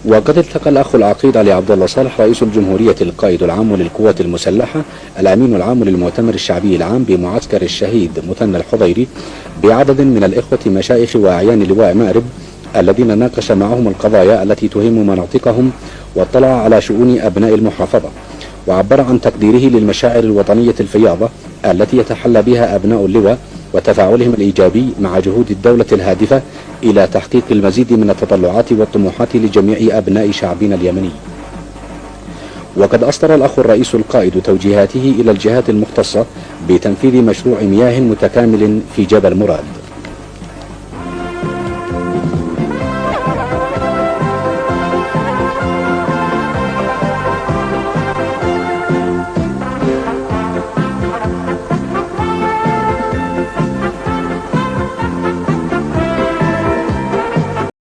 وقد التقى الأخ العقيد علي عبد الله صالح رئيس الجمهورية القائد العام للقوات المسلحة الأمين العام للمؤتمر الشعبي العام بمعسكر الشهيد مثنى الحضيري بعدد من الإخوة مشايخ وأعيان لواء مأرب الذين ناقش معهم القضايا التي تهم مناطقهم واطلع على شؤون أبناء المحافظة، وعبر عن تقديره للمشاعر الوطنية الفياضة التي يتحلى بها أبناء اللواء وتفاعلهم الإيجابي مع جهود الدولة الهادفة إلى تحقيق المزيد من التطلعات والطموحات لجميع أبناء شعبنا اليمني. وقد أصدر الأخ الرئيس القائد توجيهاته إلى الجهات المختصة بتنفيذ مشروع مياه متكامل في جبل مراد.